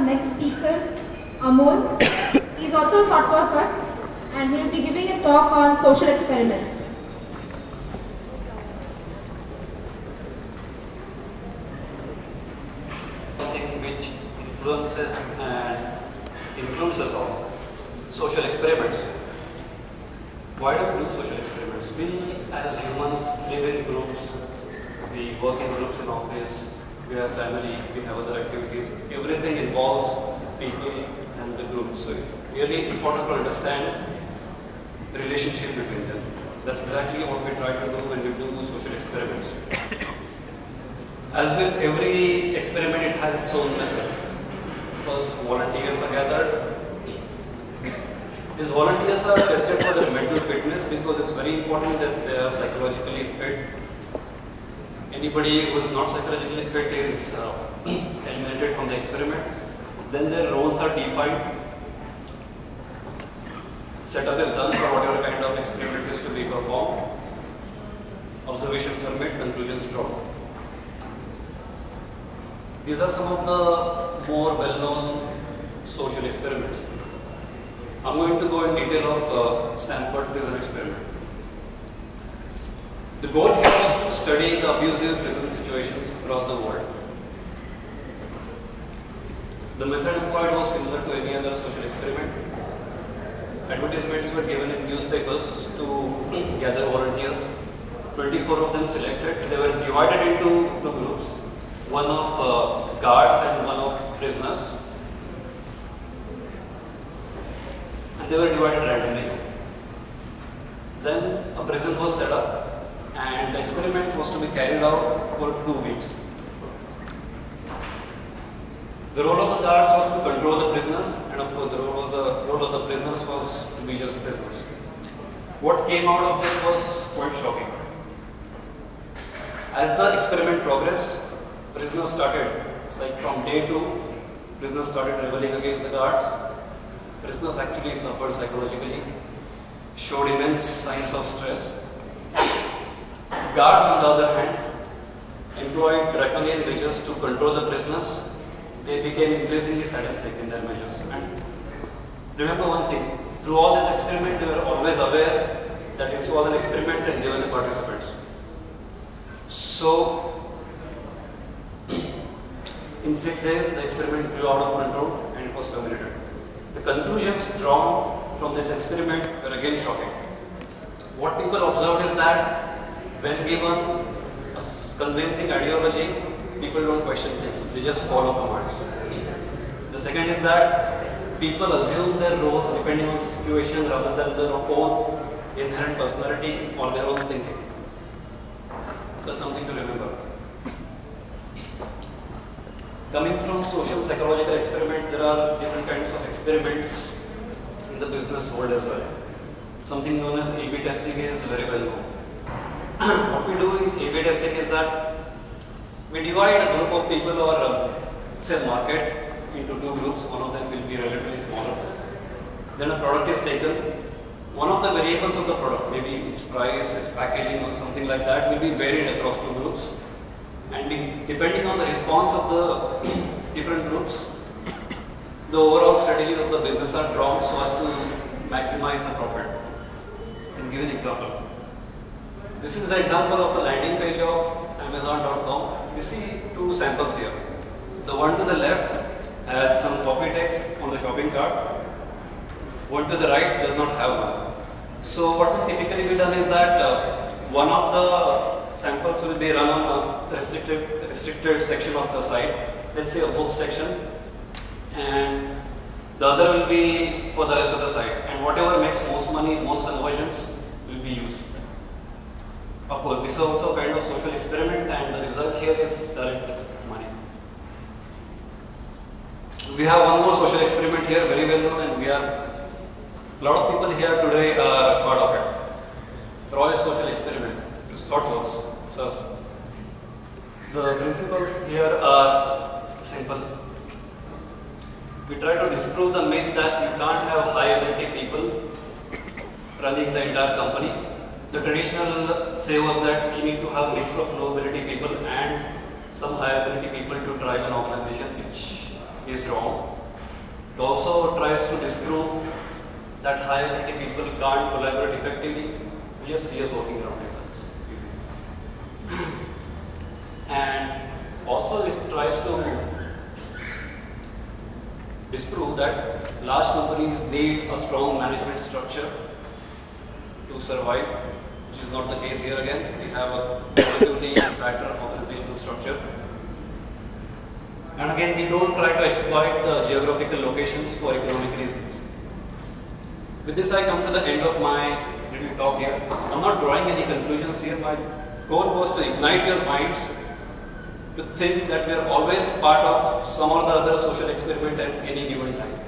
next speaker, Amol. He is also a thought worker and he will be giving a talk on social experiments. Something which influences and includes us all. Social experiments. Why do we do social experiments? We as humans live in groups, we work in groups in office, we have family, we have other activities. Everything involves people and the group. So it's really important to understand the relationship between them. That's exactly what we try to do when we do social experiments. As with every experiment, it has its own method. First, volunteers are gathered. These volunteers are tested for their mental fitness because it's very important that they are psychologically fit. Anybody who is not psychologically fit is eliminated from the experiment. Then their roles are defined. Setup is done for whatever kind of experiment is to be performed. Observations are made, conclusions drawn. These are some of the more well-known social experiments. I'm going to go in detail of Stanford prison experiment. The goal here was to study the abusive prison situations across the world. The method employed was similar to any other social experiment. Advertisements were given in newspapers to gather volunteers. 24 of them selected. They were divided into two groups, one of guards and one of prisoners. And they were divided randomly. Then a prison was set up and the experiment was to be carried out for 2 weeks. The role of the guards was to control the prisoners, and of course the role of the prisoners was to be just prisoners. What came out of this was quite shocking. As the experiment progressed, prisoners started, it's like from day 2, prisoners started rebelling against the guards. Prisoners actually suffered psychologically, showed immense signs of stress. Guards, on the other hand, employed draconian measures to control the prisoners. They became increasingly sadistic in their measures. And remember one thing, through all this experiment, they were always aware that this was an experiment and they were the participants. So, in 6 days, the experiment grew out of control and it was terminated. The conclusions drawn from this experiment were again shocking. What people observed is that when given a convincing ideology, people don't question things, they just follow commands. The second is that people assume their roles depending on the situation rather than their own inherent personality or their own thinking. That's something to remember. Coming from social psychological experiments, there are different kinds of experiments in the business world as well. Something known as A/B testing is very well known. What we do in A/B testing is that we divide a group of people or say a market into 2 groups. One of them will be relatively smaller. Then a product is taken. One of the variables of the product, maybe its price, its packaging or something like that, will be varied across 2 groups. And depending on the response of the different groups, the overall strategies of the business are drawn so as to maximize the profit. I can give an example. This is the example of a landing page of Amazon.com. You see 2 samples here. The one to the left has some copy text on the shopping cart. One to the right does not have one. So what will typically be done is that one of the samples will be run on a restricted section of the site. Let's say a book section, and the other will be for the rest of the site. And whatever makes most money, most conversions will be used. Of course, this is also a kind of social experiment, and the result here is direct money. We have one more social experiment here, very well known, and a lot of people here today are part of it. Royal social experiment. It's thought works. So, the principles here are simple. We try to disprove the myth that you can't have high ability people running the entire company. The traditional say was that you need to have a mix of low ability people and some high ability people to drive an organization, which is wrong. It also tries to disprove that high ability people can't collaborate effectively. We just see us working around tables. And also it tries to disprove that large companies need a strong management structure to survive, which is not the case here again. We have a relatively flatter organizational structure. And again, we don't try to exploit the geographical locations for economic reasons. With this, I come to the end of my little talk here. I'm not drawing any conclusions here. My goal was to ignite your minds to think that we are always part of some or the other social experiment at any given time.